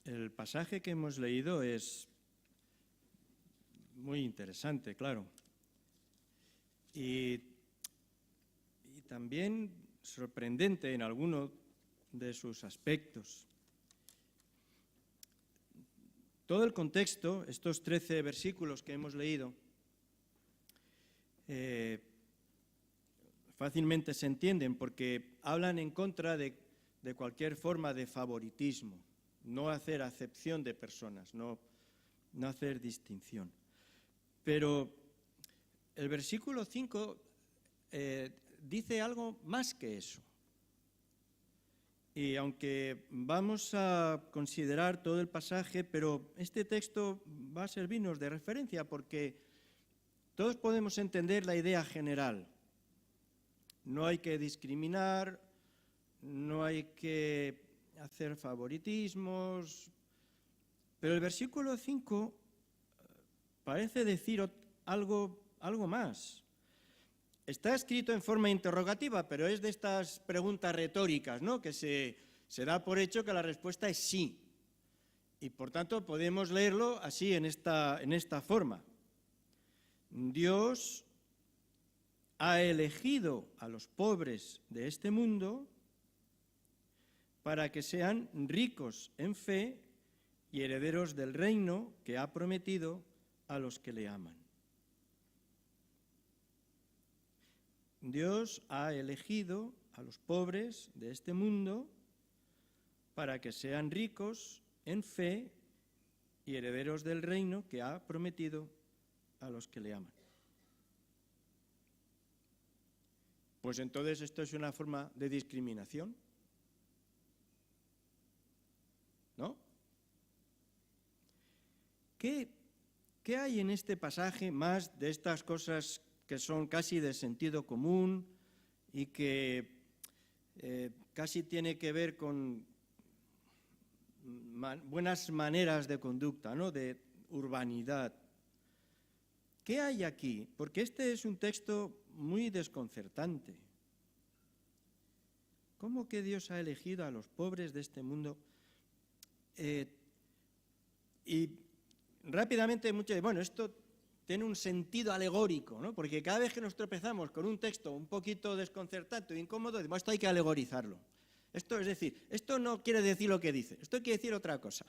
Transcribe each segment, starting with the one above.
El pasaje que hemos leído es muy interesante, claro, y también sorprendente en alguno de sus aspectos. Todo el contexto, estos 13 versículos que hemos leído, fácilmente se entienden porque hablan en contra de cualquier forma de favoritismo, no hacer acepción de personas, no hacer distinción. Pero el versículo 5 dice algo más que eso. Y aunque vamos a considerar todo el pasaje, pero este texto va a servirnos de referencia porque todos podemos entender la idea general. No hay que discriminar, no hay que hacer favoritismos, pero el versículo 5 parece decir algo más. Está escrito en forma interrogativa, pero es de estas preguntas retóricas, ¿no? Que se da por hecho que la respuesta es sí. Y por tanto podemos leerlo así, en esta forma. Dios ha elegido a los pobres de este mundo para que sean ricos en fe y herederos del reino que ha prometido a los que le aman. Dios ha elegido a los pobres de este mundo para que sean ricos en fe y herederos del reino que ha prometido a los que le aman. Pues entonces esto es una forma de discriminación, ¿no? ¿Qué hay en este pasaje más de estas cosas que son casi de sentido común y que casi tiene que ver con buenas maneras de conducta, ¿no? De urbanidad? ¿Qué hay aquí? Porque este es un texto muy desconcertante. ¿Cómo que Dios ha elegido a los pobres de este mundo? Y rápidamente muchos dicen, bueno, esto tiene un sentido alegórico, ¿no? Porque cada vez que nos tropezamos con un texto un poquito desconcertante o incómodo, decimos, esto hay que alegorizarlo. Esto, es decir, esto no quiere decir lo que dice, esto quiere decir otra cosa.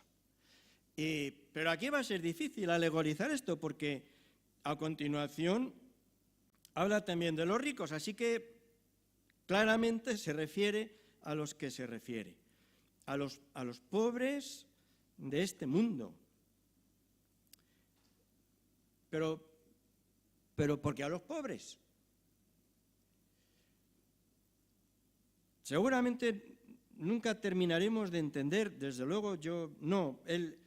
Pero aquí va a ser difícil alegorizar esto porque a continuación habla también de los ricos, así que claramente se refiere a los que se refiere, a los pobres de este mundo. Pero ¿por qué a los pobres? Seguramente nunca terminaremos de entender, desde luego yo no, el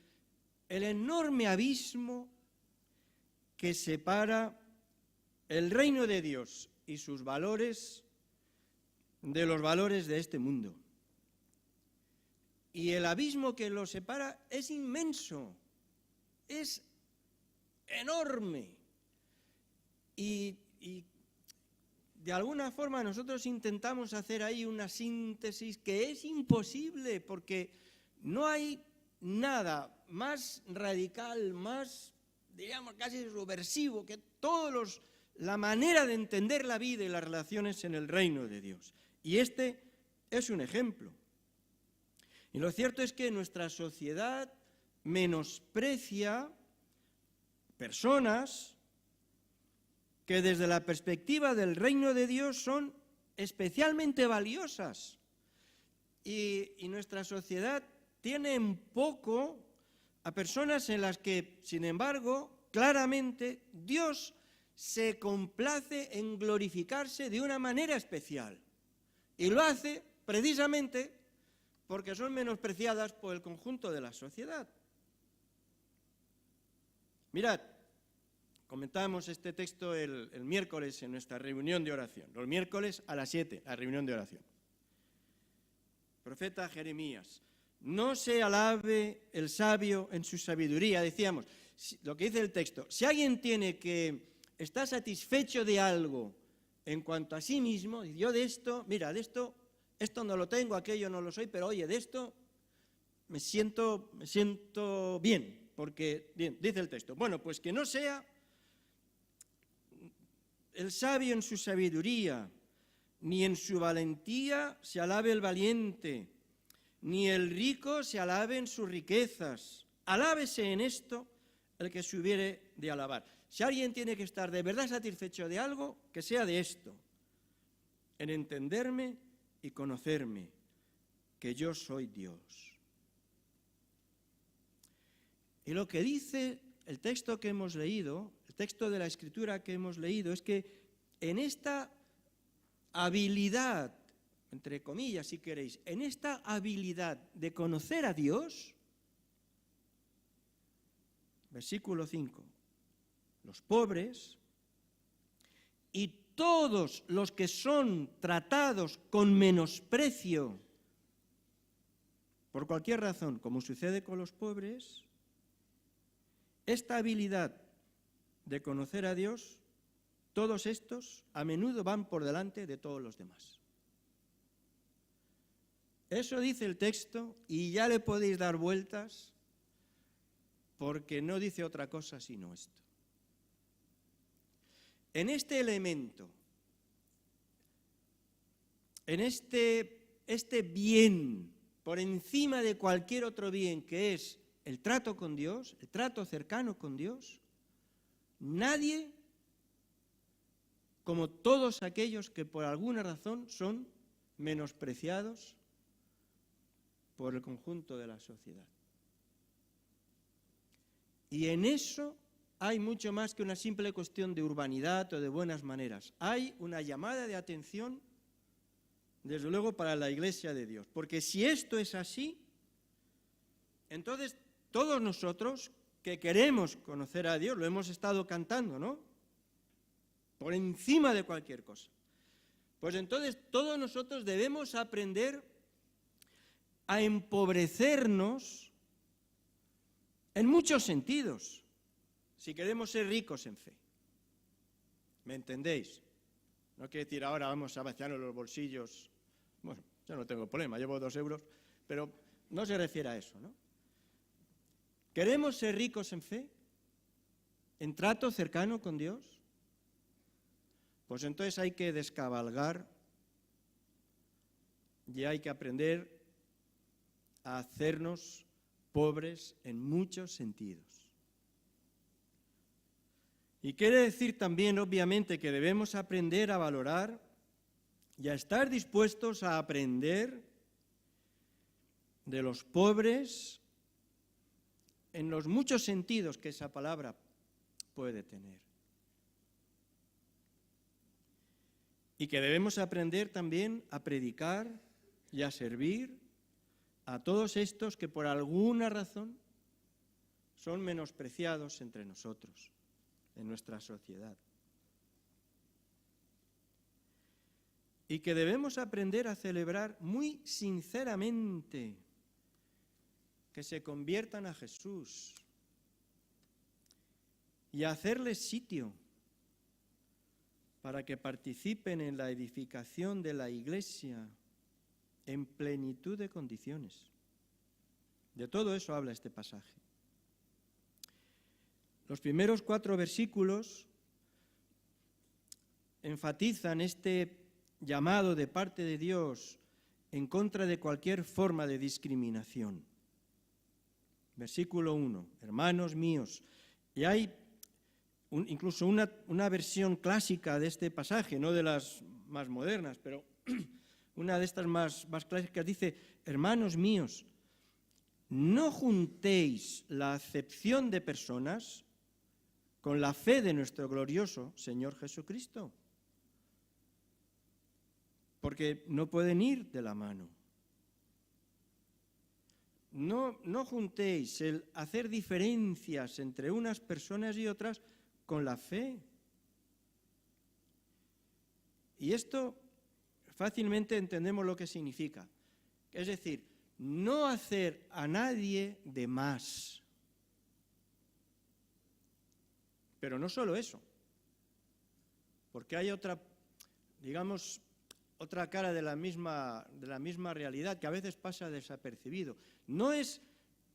enorme abismo que separa el reino de Dios y sus valores de los valores de este mundo. Y el abismo que los separa es inmenso, es enorme. Y de alguna forma nosotros intentamos hacer ahí una síntesis que es imposible porque no hay nada más radical, más, diríamos, casi subversivo que la manera de entender la vida y las relaciones en el reino de Dios. Y este es un ejemplo. Y lo cierto es que nuestra sociedad menosprecia personas que desde la perspectiva del reino de Dios son especialmente valiosas. Y nuestra sociedad tiene en poco a personas en las que, sin embargo, claramente Dios se complace en glorificarse de una manera especial. Y lo hace precisamente porque son menospreciadas por el conjunto de la sociedad. Mirad, comentábamos este texto el miércoles en nuestra reunión de oración. Los miércoles a las 7, la reunión de oración. Profeta Jeremías, no se alabe el sabio en su sabiduría. Decíamos, lo que dice el texto, si alguien está satisfecho de algo en cuanto a sí mismo, yo de esto, mira, esto no lo tengo, aquello no lo soy, pero oye, de esto me siento bien, porque, bien, dice el texto, bueno, pues que no sea el sabio en su sabiduría, ni en su valentía se alabe el valiente, ni el rico se alabe en sus riquezas. Alábese en esto el que se hubiere de alabar. Si alguien tiene que estar de verdad satisfecho de algo, que sea de esto, en entenderme y conocerme, que yo soy Dios. Y lo que dice el texto que hemos leído, el texto de la Escritura que hemos leído, es que en esta habilidad, entre comillas si queréis, en esta habilidad de conocer a Dios, versículo 5, los pobres y todos los que son tratados con menosprecio por cualquier razón, como sucede con los pobres, esta habilidad de conocer a Dios, todos estos a menudo van por delante de todos los demás. Eso dice el texto y ya le podéis dar vueltas porque no dice otra cosa sino esto. En este elemento, en este bien por encima de cualquier otro bien que es el trato con Dios, el trato cercano con Dios, nadie, como todos aquellos que por alguna razón son menospreciados por el conjunto de la sociedad. Y en eso hay mucho más que una simple cuestión de urbanidad o de buenas maneras. Hay una llamada de atención, desde luego, para la Iglesia de Dios. Porque si esto es así, entonces todos nosotros que queremos conocer a Dios, lo hemos estado cantando, ¿no? Por encima de cualquier cosa. Pues entonces todos nosotros debemos aprender a empobrecernos en muchos sentidos, si queremos ser ricos en fe. ¿Me entendéis? No quiere decir ahora vamos a vaciarnos los bolsillos. Bueno, yo no tengo problema, llevo 2 euros, pero no se refiere a eso, ¿no? ¿Queremos ser ricos en fe? ¿En trato cercano con Dios? Pues entonces hay que descabalgar y hay que aprender a hacernos pobres en muchos sentidos. Y quiere decir también, obviamente, que debemos aprender a valorar y a estar dispuestos a aprender de los pobres en los muchos sentidos que esa palabra puede tener. Y que debemos aprender también a predicar y a servir a todos estos que por alguna razón son menospreciados entre nosotros, en nuestra sociedad. Y que debemos aprender a celebrar muy sinceramente que se conviertan a Jesús y a hacerles sitio para que participen en la edificación de la Iglesia en plenitud de condiciones. De todo eso habla este pasaje. Los primeros 4 versículos enfatizan este llamado de parte de Dios en contra de cualquier forma de discriminación. Versículo 1, hermanos míos, y hay incluso una versión clásica de este pasaje, no de las más modernas, pero una de estas más clásicas dice, hermanos míos, no juntéis la acepción de personas con la fe de nuestro glorioso Señor Jesucristo, porque no pueden ir de la mano. No juntéis el hacer diferencias entre unas personas y otras con la fe. Y esto fácilmente entendemos lo que significa. Es decir, no hacer a nadie de más. Pero no solo eso, porque hay otra, digamos, otra cara de la misma realidad que a veces pasa desapercibido. No es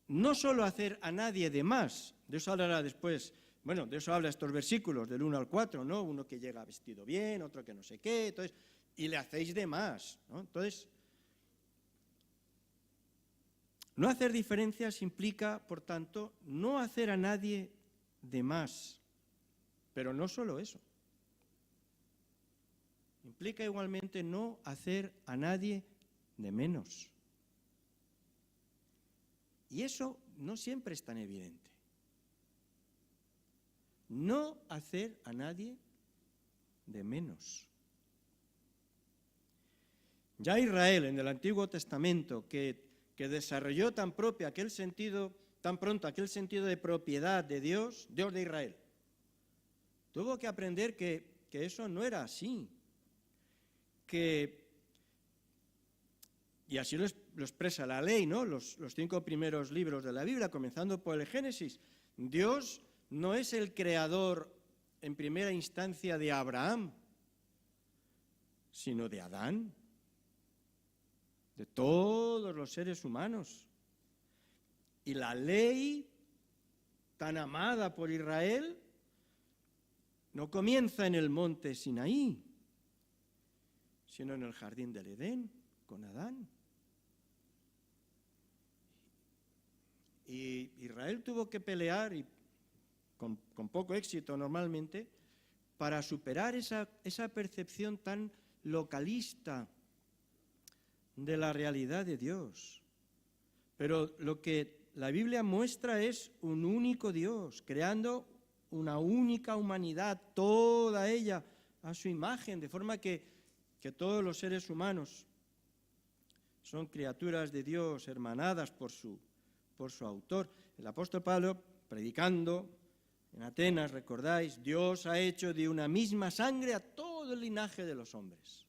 no solo hacer a nadie de más, de eso hablará después, bueno, de eso habla estos versículos, del 1 al 4, ¿no? Uno que llega vestido bien, otro que no sé qué, entonces, y le hacéis de más, ¿no? Entonces, no hacer diferencias implica, por tanto, no hacer a nadie de más, pero no solo eso. Implica igualmente no hacer a nadie de menos. Y eso no siempre es tan evidente. No hacer a nadie de menos. Ya Israel en el Antiguo Testamento, que desarrolló tan pronto aquel sentido de propiedad de Dios, Dios de Israel, tuvo que aprender que eso no era así. Y así lo expresa la ley, ¿no? Los 5 primeros libros de la Biblia, comenzando por el Génesis. Dios no es el creador en primera instancia de Abraham, sino de Adán, de todos los seres humanos. Y la ley, tan amada por Israel, no comienza en el monte Sinaí, sino en el jardín del Edén, con Adán. Y Israel tuvo que pelear, y con poco éxito normalmente, para superar esa percepción tan localista de la realidad de Dios. Pero lo que la Biblia muestra es un único Dios, creando una única humanidad, toda ella a su imagen, de forma que todos los seres humanos son criaturas de Dios, hermanadas por su autor. El apóstol Pablo, predicando en Atenas, recordáis, Dios ha hecho de una misma sangre a todo el linaje de los hombres.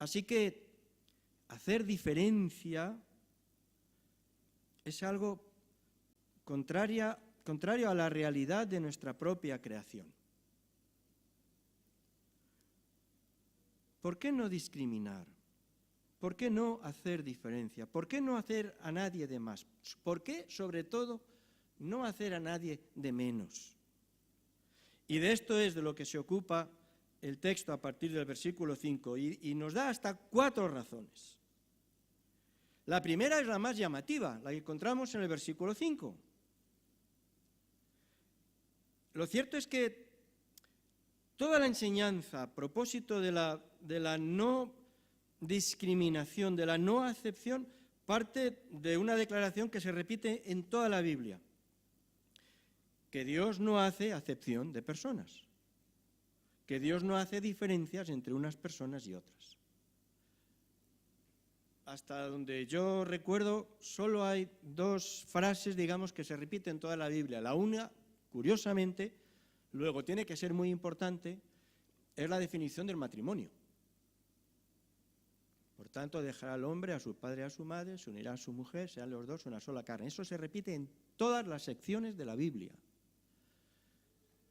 Así que hacer diferencia es algo contrario a la realidad de nuestra propia creación. ¿Por qué no discriminar? ¿Por qué no hacer diferencia? ¿Por qué no hacer a nadie de más? ¿Por qué, sobre todo, no hacer a nadie de menos? Y de esto es de lo que se ocupa el texto a partir del versículo 5, y nos da hasta 4 razones. La primera es la más llamativa, la que encontramos en el versículo 5. Lo cierto es que toda la enseñanza a propósito de la no discriminación, de la no acepción, parte de una declaración que se repite en toda la Biblia, que Dios no hace acepción de personas, que Dios no hace diferencias entre unas personas y otras. Hasta donde yo recuerdo, solo hay 2 frases, digamos, que se repiten en toda la Biblia. La una, curiosamente, luego tiene que ser muy importante, es la definición del matrimonio. Por tanto, dejará al hombre a su padre y a su madre, se unirá a su mujer, serán los 2 una sola carne. Eso se repite en todas las secciones de la Biblia.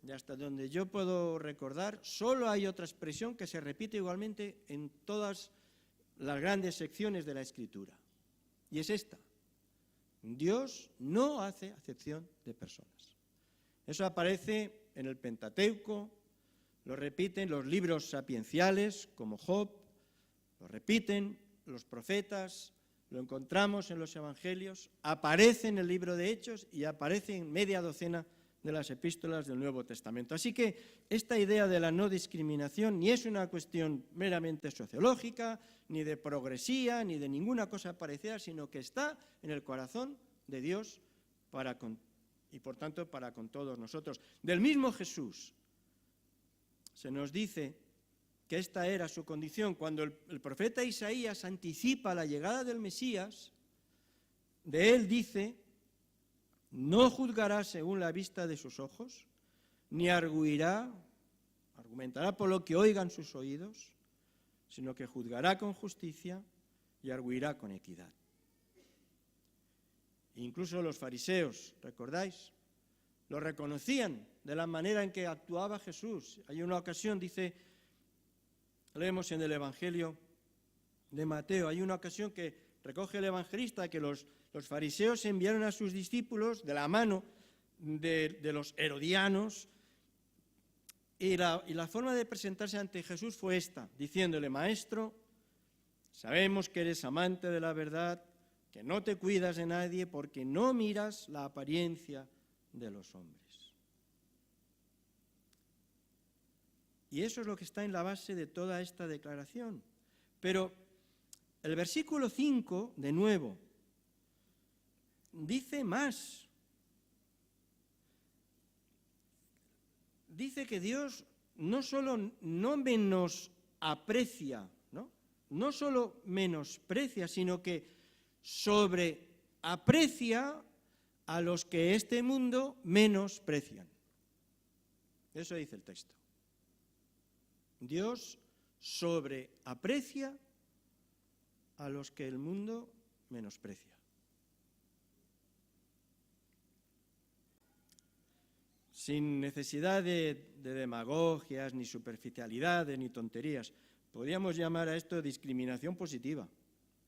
Y hasta donde yo puedo recordar, solo hay otra expresión que se repite igualmente en todas las grandes secciones de la Escritura. Y es esta: Dios no hace acepción de personas. Eso aparece en el Pentateuco, lo repiten los libros sapienciales como Job, lo repiten los profetas, lo encontramos en los evangelios, aparece en el libro de Hechos y aparece en media docena de las epístolas del Nuevo Testamento. Así que esta idea de la no discriminación ni es una cuestión meramente sociológica, ni de progresía, ni de ninguna cosa parecida, sino que está en el corazón de Dios y por tanto para con todos nosotros. Del mismo Jesús se nos dice que esta era su condición. Cuando el profeta Isaías anticipa la llegada del Mesías, de él dice: no juzgará según la vista de sus ojos, ni argumentará por lo que oigan sus oídos, sino que juzgará con justicia y arguirá con equidad. Incluso los fariseos, ¿recordáis?, lo reconocían de la manera en que actuaba Jesús. Hay una ocasión, leemos en el Evangelio de Mateo, hay una ocasión que recoge el evangelista que los Los fariseos enviaron a sus discípulos de la mano de los herodianos, y la forma de presentarse ante Jesús fue esta, diciéndole: Maestro, sabemos que eres amante de la verdad, que no te cuidas de nadie porque no miras la apariencia de los hombres. Y eso es lo que está en la base de toda esta declaración. Pero el versículo 5, de nuevo, dice más. Dice que Dios no solo no menosprecia, no solo menosprecia, sino que sobreaprecia a los que este mundo menosprecian. Eso dice el texto. Dios sobreaprecia a los que el mundo menosprecia. Sin necesidad de demagogias, ni superficialidades, ni tonterías, podríamos llamar a esto discriminación positiva.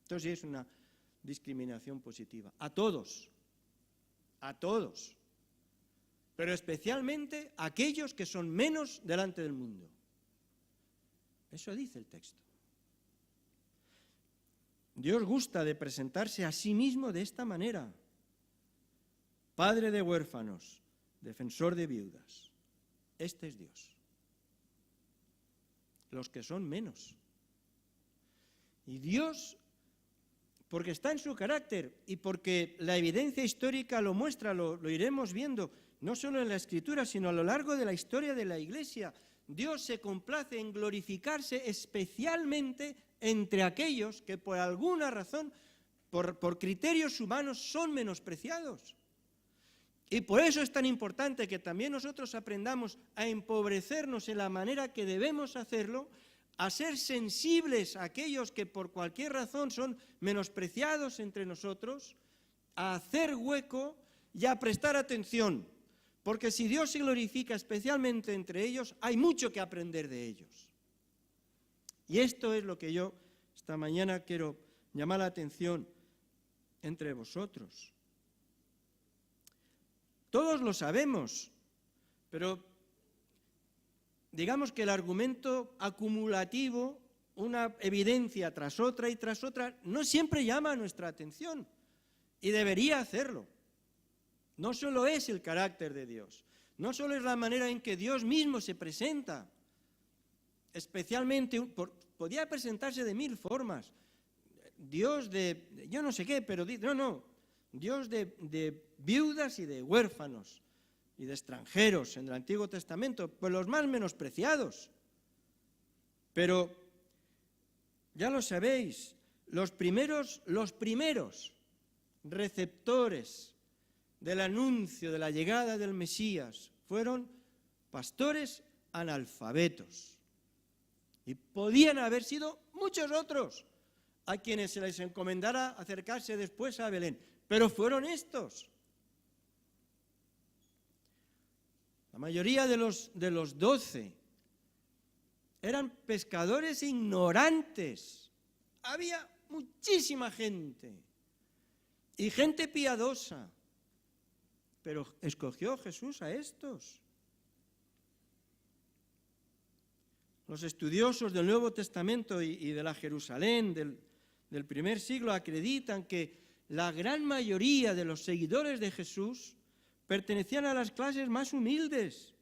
Esto sí es una discriminación positiva. A todos, pero especialmente a aquellos que son menos delante del mundo. Eso dice el texto. Dios gusta de presentarse a sí mismo de esta manera: Padre de huérfanos, defensor de viudas. Este es Dios. Los que son menos. Y Dios, porque está en su carácter y porque la evidencia histórica lo muestra, lo iremos viendo, no solo en la Escritura, sino a lo largo de la historia de la Iglesia, Dios se complace en glorificarse especialmente entre aquellos que por alguna razón, por criterios humanos, son menospreciados. Y por eso es tan importante que también nosotros aprendamos a empobrecernos en la manera que debemos hacerlo, a ser sensibles a aquellos que por cualquier razón son menospreciados entre nosotros, a hacer hueco y a prestar atención. Porque si Dios se glorifica especialmente entre ellos, hay mucho que aprender de ellos. Y esto es lo que yo esta mañana quiero llamar la atención entre vosotros. Todos lo sabemos, pero digamos que el argumento acumulativo, una evidencia tras otra y tras otra, no siempre llama nuestra atención y debería hacerlo. No solo es el carácter de Dios, no solo es la manera en que Dios mismo se presenta, especialmente, podía presentarse de mil formas, Dios de, yo no sé qué, pero Dios de viudas y de huérfanos y de extranjeros en el Antiguo Testamento, pues los más menospreciados. Pero, ya lo sabéis, los primeros receptores del anuncio de la llegada del Mesías fueron pastores analfabetos. Y podían haber sido muchos otros a quienes se les encomendara acercarse después a Belén, pero fueron estos. La mayoría de los 12 eran pescadores ignorantes. Había muchísima gente y gente piadosa, pero escogió Jesús a estos. Los estudiosos del Nuevo Testamento y de la Jerusalén del primer siglo acreditan que la gran mayoría de los seguidores de Jesús pertenecían a las clases más humildes.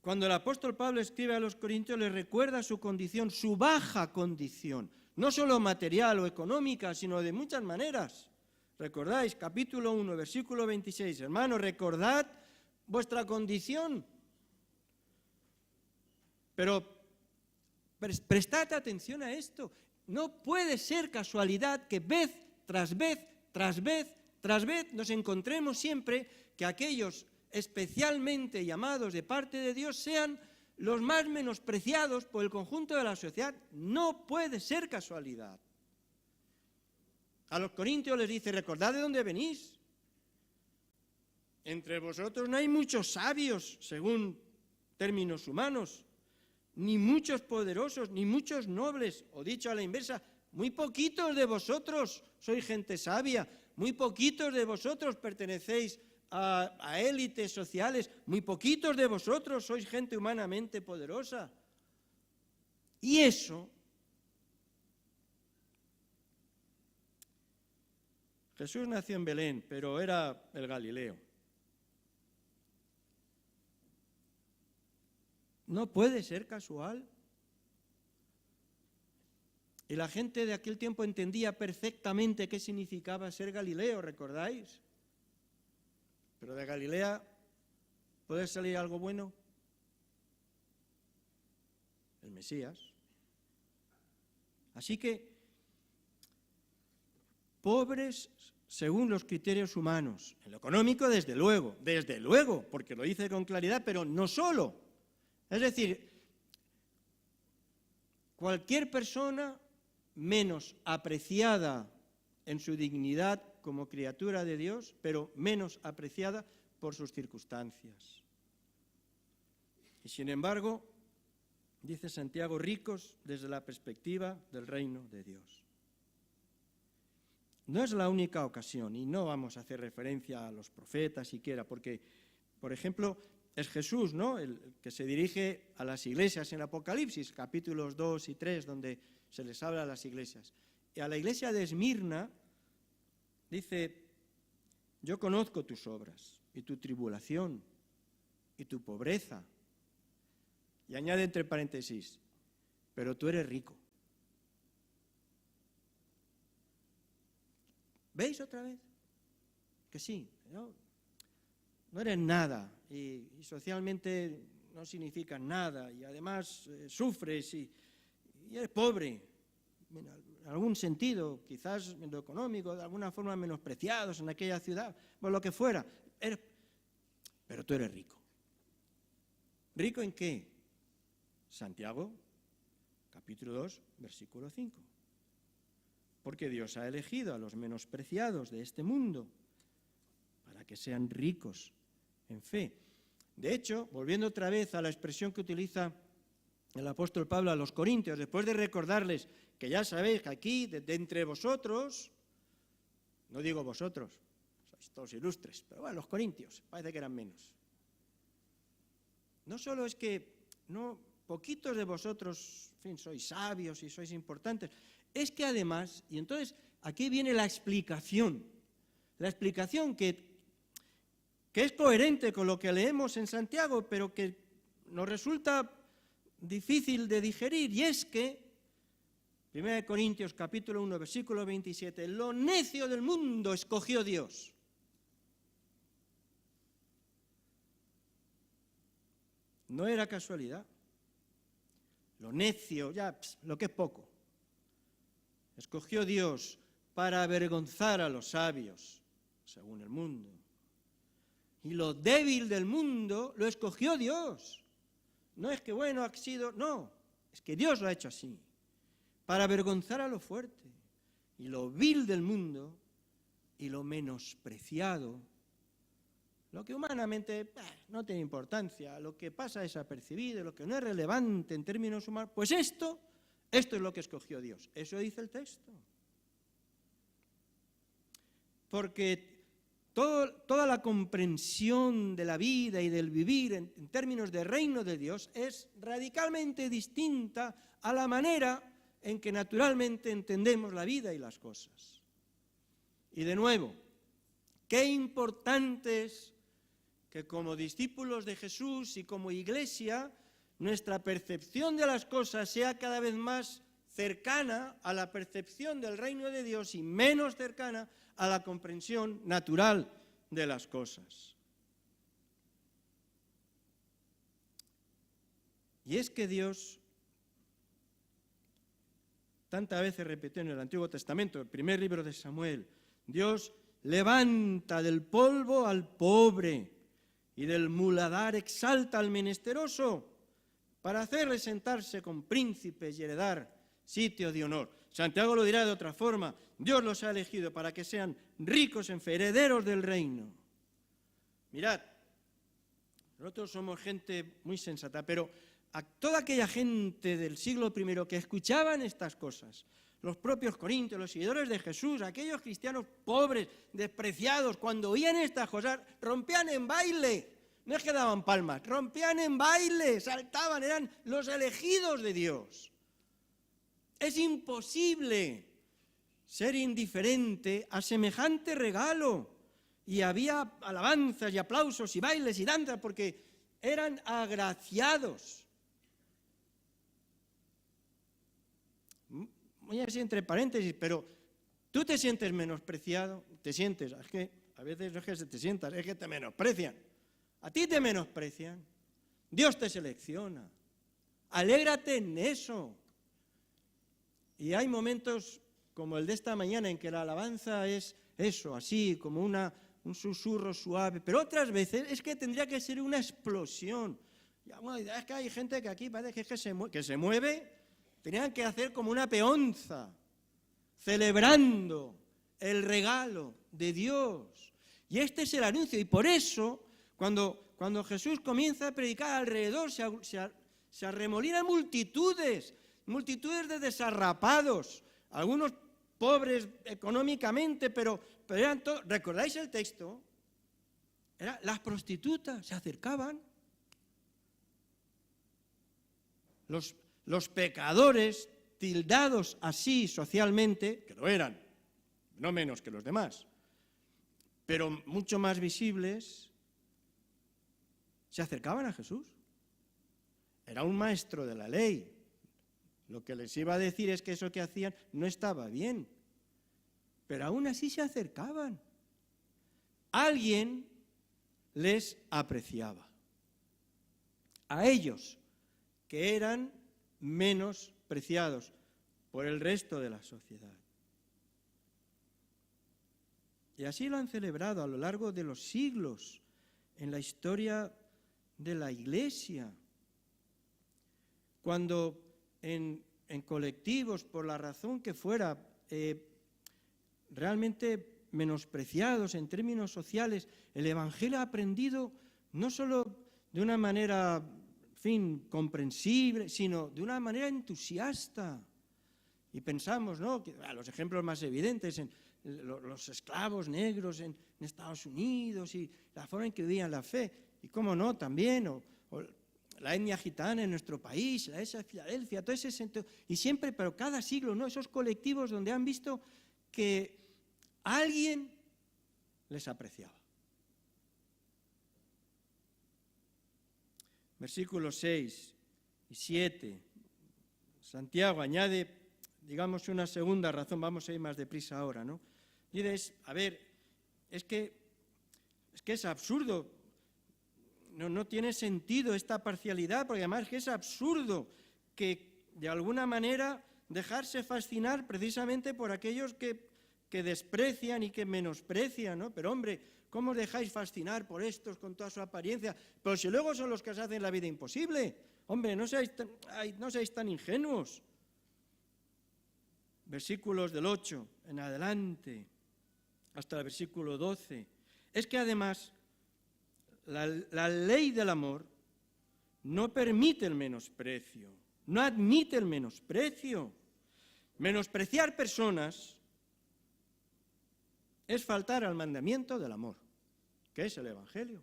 Cuando el apóstol Pablo escribe a los Corintios, les recuerda su condición, su baja condición, no solo material o económica, sino de muchas maneras. ¿Recordáis? Capítulo 1, versículo 26. Hermanos, recordad vuestra condición. Pero prestad atención a esto. No puede ser casualidad que vez tras vez, tras vez, tras vez nos encontremos siempre que aquellos especialmente llamados de parte de Dios sean los más menospreciados por el conjunto de la sociedad. No puede ser casualidad. A los corintios les dice, recordad de dónde venís. Entre vosotros no hay muchos sabios, según términos humanos, ni muchos poderosos, ni muchos nobles, o dicho a la inversa, muy poquitos de vosotros sois gente sabia, muy poquitos de vosotros pertenecéis a élites sociales, muy poquitos de vosotros sois gente humanamente poderosa. Y eso, Jesús nació en Belén, pero era el Galileo. No puede ser casual. Y la gente de aquel tiempo entendía perfectamente qué significaba ser Galileo, ¿recordáis? Pero de Galilea, ¿puede salir algo bueno? El Mesías. Así que, pobres según los criterios humanos. En lo económico, desde luego, porque lo dice con claridad, pero no solo. Es decir, cualquier persona menos apreciada en su dignidad como criatura de Dios, pero menos apreciada por sus circunstancias. Y sin embargo, dice Santiago, ricos desde la perspectiva del reino de Dios. No es la única ocasión, y no vamos a hacer referencia a los profetas siquiera, porque, por ejemplo, es Jesús, ¿no?, el que se dirige a las iglesias en Apocalipsis, capítulos 2 y 3, donde se les habla a las iglesias. Y a la iglesia de Esmirna dice, yo conozco tus obras y tu tribulación y tu pobreza. Y añade entre paréntesis, pero tú eres rico. ¿Veis otra vez? Que sí, no eres nada y socialmente no significas nada y además sufres y eres pobre, en algún sentido, quizás en lo económico, de alguna forma menospreciados en aquella ciudad, por lo que fuera, pero tú eres rico. ¿Rico en qué? Santiago, capítulo 2, versículo 5. Porque Dios ha elegido a los menospreciados de este mundo para que sean ricos en fe. De hecho, volviendo otra vez a la expresión que utiliza el apóstol Pablo a los corintios, después de recordarles que ya sabéis que aquí, de entre vosotros, no digo vosotros, sois todos ilustres, pero bueno, los corintios, parece que eran menos. No solo es que poquitos de vosotros, en fin, sois sabios y sois importantes, es que además, y entonces aquí viene la explicación que es coherente con lo que leemos en Santiago, pero que nos resulta difícil de digerir, y es que, 1 Corintios capítulo 1, versículo 27, lo necio del mundo escogió Dios. No era casualidad. Lo necio, lo que es poco. Escogió Dios para avergonzar a los sabios, según el mundo. Y lo débil del mundo lo escogió Dios. No es que, ha sido, no, es que Dios lo ha hecho así, para avergonzar a lo fuerte. Y lo vil del mundo y lo menospreciado, lo que humanamente no tiene importancia, lo que pasa desapercibido, lo que no es relevante en términos humanos, pues esto es lo que escogió Dios. Eso dice el texto. Porque toda la comprensión de la vida y del vivir en términos de reino de Dios es radicalmente distinta a la manera en que naturalmente entendemos la vida y las cosas. Y de nuevo, qué importante es que como discípulos de Jesús y como iglesia, nuestra percepción de las cosas sea cada vez más cercana a la percepción del reino de Dios y menos cercana a la comprensión natural de las cosas. Y es que Dios, tantas veces repitió en el Antiguo Testamento, el primer libro de Samuel, Dios levanta del polvo al pobre y del muladar exalta al menesteroso para hacerle sentarse con príncipes y heredar sitio de honor. Santiago lo dirá de otra forma, Dios los ha elegido para que sean ricos en fe, herederos del reino. Mirad, nosotros somos gente muy sensata, pero a toda aquella gente del siglo I que escuchaban estas cosas, los propios corintios, los seguidores de Jesús, aquellos cristianos pobres, despreciados, cuando oían estas cosas, rompían en baile. No es que daban palmas, rompían en baile, saltaban, eran los elegidos de Dios. Es imposible ser indiferente a semejante regalo. Y había alabanzas y aplausos y bailes y danzas porque eran agraciados. Voy a decir entre paréntesis, pero tú te sientes menospreciado, te sientes, es que a veces no es que te sientas, es que te menosprecian. A ti te menosprecian, Dios te selecciona, alégrate en eso. Y hay momentos como el de esta mañana en que la alabanza es eso, así, como un susurro suave, pero otras veces es que tendría que ser una explosión. Es que hay gente que aquí parece que se mueve, tenían que hacer como una peonza, celebrando el regalo de Dios. Y este es el anuncio, y por eso, cuando Jesús comienza a predicar alrededor, se arremolinan multitudes de desarrapados, algunos pobres económicamente, pero eran todos. ¿Recordáis el texto? Las prostitutas se acercaban. Los pecadores, tildados así socialmente, que lo eran, no menos que los demás, pero mucho más visibles, se acercaban a Jesús. Era un maestro de la ley. Lo que les iba a decir es que eso que hacían no estaba bien, pero aún así se acercaban. Alguien les apreciaba. A ellos, que eran menospreciados por el resto de la sociedad. Y así lo han celebrado a lo largo de los siglos en la historia de la Iglesia. Cuando en colectivos, por la razón que fuera, realmente menospreciados en términos sociales, el Evangelio ha aprendido no solo de una manera, en fin, comprensible, sino de una manera entusiasta. Y pensamos, ¿no?, que los ejemplos más evidentes en los esclavos negros en Estados Unidos y la forma en que vivían la fe, y cómo no, también, o la etnia gitana en nuestro país, la esa Filadelfia, todo ese sentido, y siempre, pero cada siglo, ¿no?, esos colectivos donde han visto que alguien les apreciaba. Versículos 6 y 7, Santiago añade, digamos, una segunda razón, vamos a ir más deprisa ahora, ¿no? Dices, a ver, es que es absurdo, no tiene sentido esta parcialidad, porque además que es absurdo que de alguna manera dejarse fascinar precisamente por aquellos que desprecian y que menosprecian, ¿no? Pero hombre, ¿cómo os dejáis fascinar por estos con toda su apariencia? Pero si luego son los que os hacen la vida imposible. Hombre, no seáis tan ingenuos. Versículos del 8 en adelante, hasta el versículo 12. Es que además la ley del amor no permite el menosprecio, no admite el menosprecio. Menospreciar personas es faltar al mandamiento del amor, que es el Evangelio.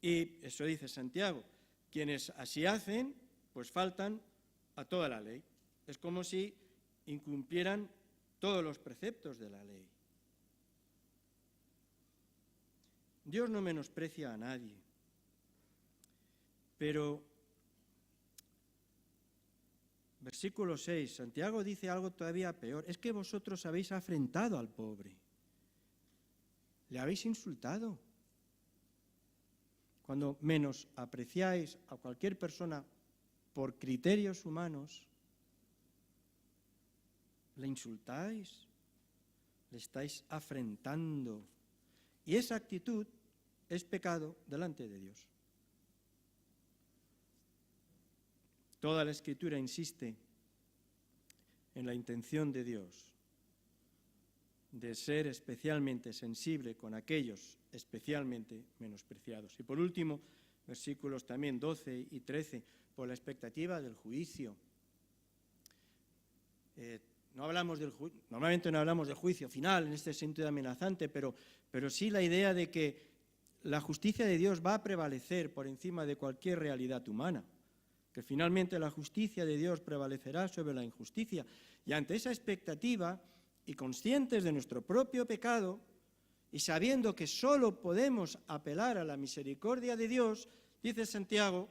Y eso dice Santiago, quienes así hacen, pues faltan a toda la ley. Es como si incumplieran todos los preceptos de la ley. Dios no menosprecia a nadie, pero versículo 6, Santiago dice algo todavía peor, es que vosotros habéis afrentado al pobre, le habéis insultado. Cuando menos apreciáis a cualquier persona por criterios humanos, le insultáis, le estáis afrentando. Y esa actitud es pecado delante de Dios. Toda la Escritura insiste en la intención de Dios de ser especialmente sensible con aquellos especialmente menospreciados. Y por último, versículos también 12 y 13, por la expectativa del juicio. Normalmente no hablamos del juicio final en este sentido amenazante, pero sí la idea de que la justicia de Dios va a prevalecer por encima de cualquier realidad humana, que finalmente la justicia de Dios prevalecerá sobre la injusticia. Y ante esa expectativa, y conscientes de nuestro propio pecado, y sabiendo que solo podemos apelar a la misericordia de Dios, dice Santiago,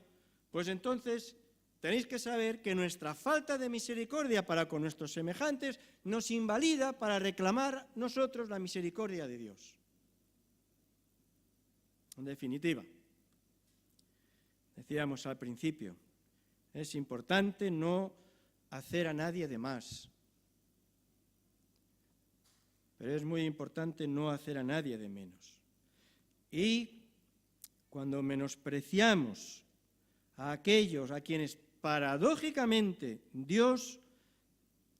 pues entonces tenéis que saber que nuestra falta de misericordia para con nuestros semejantes nos invalida para reclamar nosotros la misericordia de Dios. En definitiva, decíamos al principio, es importante no hacer a nadie de más, pero es muy importante no hacer a nadie de menos. Y cuando menospreciamos a aquellos a quienes paradójicamente Dios,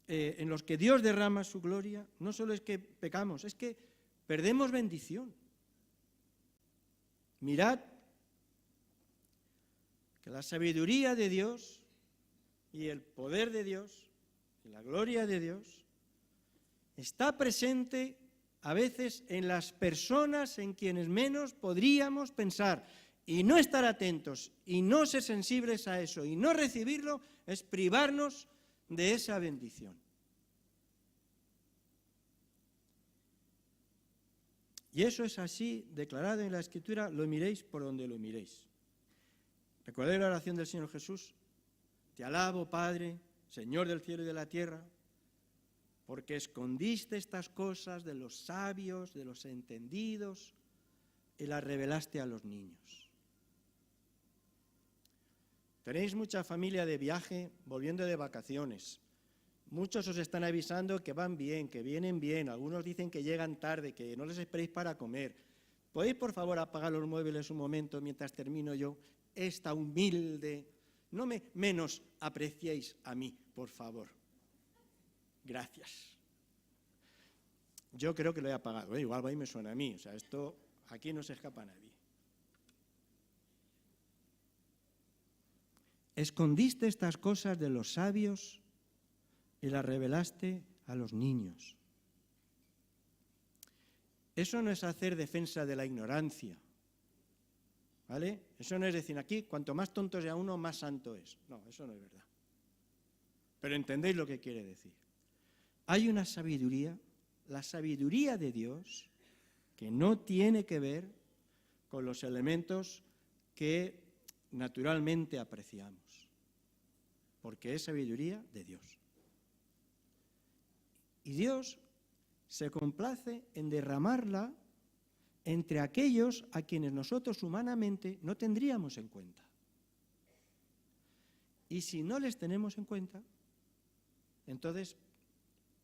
en los que Dios derrama su gloria, no solo es que pecamos, es que perdemos bendición. Mirad que la sabiduría de Dios y el poder de Dios y la gloria de Dios está presente a veces en las personas en quienes menos podríamos pensar, y no estar atentos y no ser sensibles a eso y no recibirlo es privarnos de esa bendición. Y eso es así declarado en la Escritura, lo miréis por donde lo miréis. ¿Recordáis la oración del Señor Jesús? Te alabo, Padre, Señor del cielo y de la tierra, porque escondiste estas cosas de los sabios, de los entendidos, y las revelaste a los niños. Tenéis mucha familia de viaje volviendo de vacaciones. Muchos os están avisando que van bien, que vienen bien. Algunos dicen que llegan tarde, que no les esperéis para comer. ¿Podéis, por favor, apagar los móviles un momento mientras termino yo esta humilde? No me menos apreciéis a mí, por favor. Gracias. Yo creo que lo he apagado, igual ahí me suena a mí. O sea, esto aquí no se escapa a nadie. Escondiste estas cosas de los sabios y las revelaste a los niños. Eso no es hacer defensa de la ignorancia, ¿vale? Eso no es decir, aquí, cuanto más tonto sea uno, más santo es. No, eso no es verdad. Pero entendéis lo que quiere decir. Hay una sabiduría, la sabiduría de Dios, que no tiene que ver con los elementos que naturalmente apreciamos, porque es sabiduría de Dios. Y Dios se complace en derramarla entre aquellos a quienes nosotros humanamente no tendríamos en cuenta. Y si no les tenemos en cuenta, entonces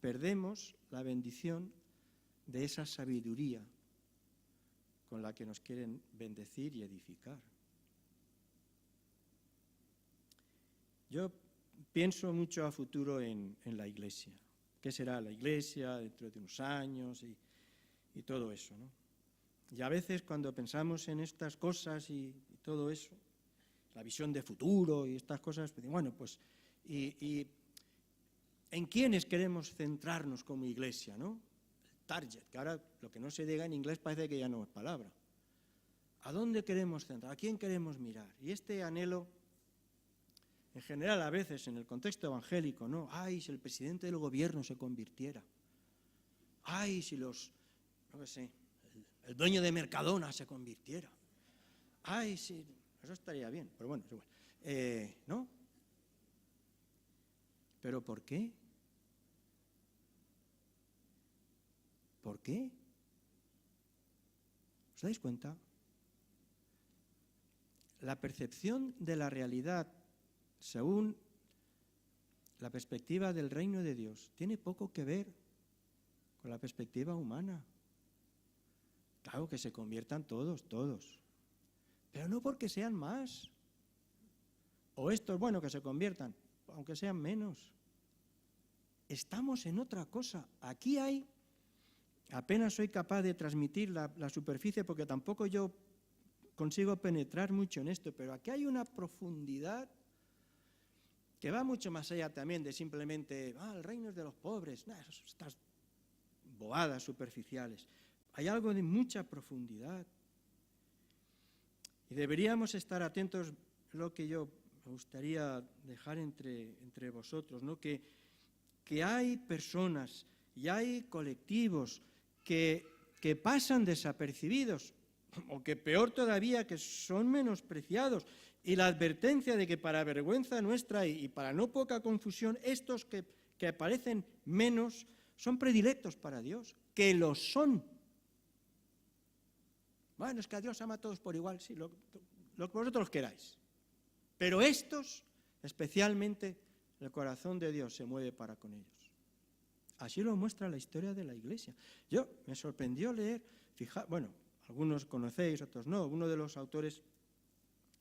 perdemos la bendición de esa sabiduría con la que nos quieren bendecir y edificar. Yo pienso mucho a futuro en la Iglesia. ¿Qué será la Iglesia dentro de unos años y todo eso, ¿no? Y a veces cuando pensamos en estas cosas y todo eso, la visión de futuro y estas cosas, pues, bueno, pues, y ¿en quiénes queremos centrarnos como Iglesia, no? El target, que ahora lo que no se diga en inglés parece que ya no es palabra. ¿A dónde queremos centrar? ¿A quién queremos mirar? Y este anhelo, en general a veces en el contexto evangélico, ¿no? Ay, si el presidente del gobierno se convirtiera. Ay, si no sé, el dueño de Mercadona se convirtiera. Ay, si, eso estaría bien, pero bueno, es igual. ¿No? ¿Pero por qué? ¿Por qué? ¿Os dais cuenta? La percepción de la realidad según la perspectiva del reino de Dios tiene poco que ver con la perspectiva humana. Claro que se conviertan todos, pero no porque sean más. O esto es bueno que se conviertan, aunque sean menos. Estamos en otra cosa. Aquí apenas soy capaz de transmitir la superficie porque tampoco yo consigo penetrar mucho en esto, pero aquí hay una profundidad que va mucho más allá también de simplemente, el reino es de los pobres, estas bobadas superficiales. Hay algo de mucha profundidad. Y deberíamos estar atentos, lo que yo me gustaría dejar entre vosotros, ¿no? Que hay personas y hay colectivos que pasan desapercibidos, o que peor todavía, que son menospreciados. Y la advertencia de que para vergüenza nuestra y para no poca confusión, estos que aparecen menos son predilectos para Dios, que lo son. Bueno, es que a Dios ama a todos por igual, sí, lo que vosotros queráis. Pero estos, especialmente, el corazón de Dios se mueve para con ellos. Así lo muestra la historia de la Iglesia. Me sorprendió leer, algunos conocéis, otros no, uno de los autores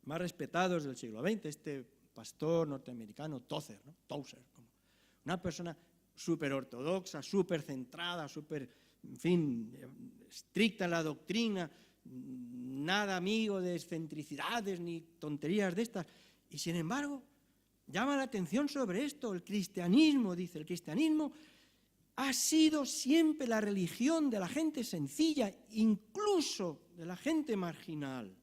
más respetados del siglo XX, este pastor norteamericano, Tozer, como una persona súper ortodoxa, súper centrada, súper, estricta en la doctrina, nada amigo de excentricidades ni tonterías de estas. Y sin embargo, llama la atención sobre esto. El cristianismo ha sido siempre la religión de la gente sencilla, incluso de la gente marginal.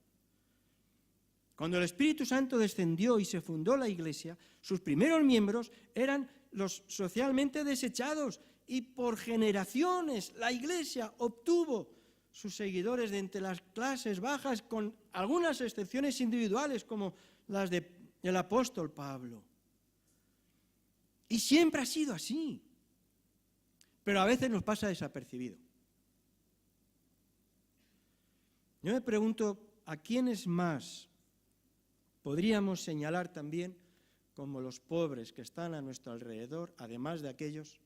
Cuando el Espíritu Santo descendió y se fundó la Iglesia, sus primeros miembros eran los socialmente desechados, y por generaciones la Iglesia obtuvo sus seguidores de entre las clases bajas, con algunas excepciones individuales como las del apóstol Pablo. Y siempre ha sido así, pero a veces nos pasa desapercibido. Yo me pregunto, ¿a quiénes más podríamos señalar también como los pobres que están a nuestro alrededor, además de aquellos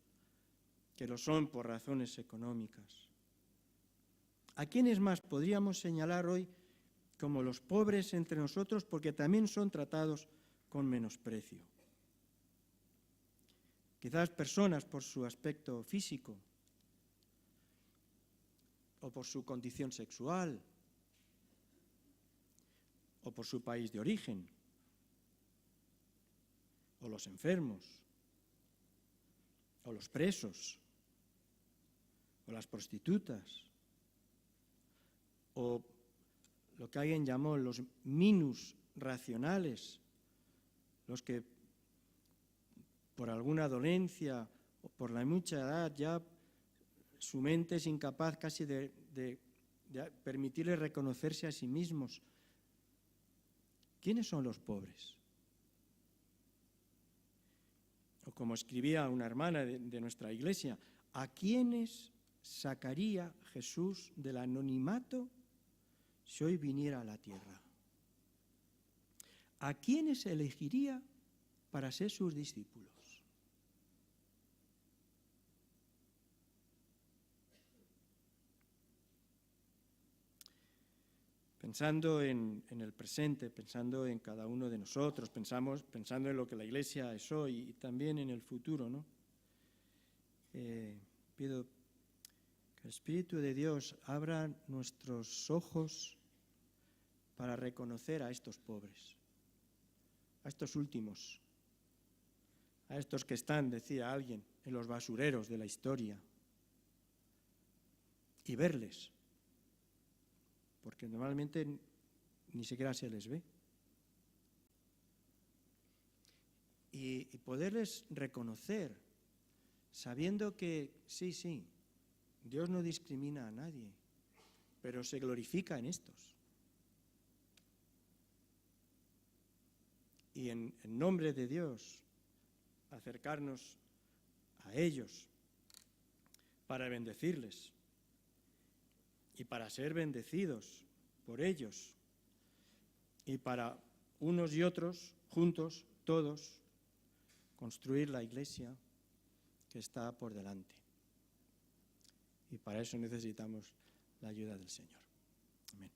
que lo son por razones económicas? ¿A quiénes más podríamos señalar hoy como los pobres entre nosotros porque también son tratados con menosprecio? Quizás personas por su aspecto físico, o por su condición sexual, o por su país de origen, o los enfermos, o los presos, o las prostitutas, o lo que alguien llamó los minus racionales, los que por alguna dolencia o por la mucha edad ya su mente es incapaz casi de permitirles reconocerse a sí mismos. ¿Quiénes son los pobres? O como escribía una hermana de nuestra iglesia, ¿a quiénes sacaría Jesús del anonimato si hoy viniera a la tierra? ¿A quiénes elegiría para ser sus discípulos? Pensando en el presente, pensando en cada uno de nosotros, pensando en lo que la Iglesia es hoy y también en el futuro, ¿no? Pido que el Espíritu de Dios abra nuestros ojos para reconocer a estos pobres, a estos últimos, a estos que están, decía alguien, en los basureros de la historia, y verles, porque normalmente ni siquiera se les ve. Y poderles reconocer, sabiendo que sí, Dios no discrimina a nadie, pero se glorifica en estos. Y en nombre de Dios, acercarnos a ellos para bendecirles y para ser bendecidos por ellos y para unos y otros, juntos, todos, construir la Iglesia que está por delante. Y para eso necesitamos la ayuda del Señor. Amén.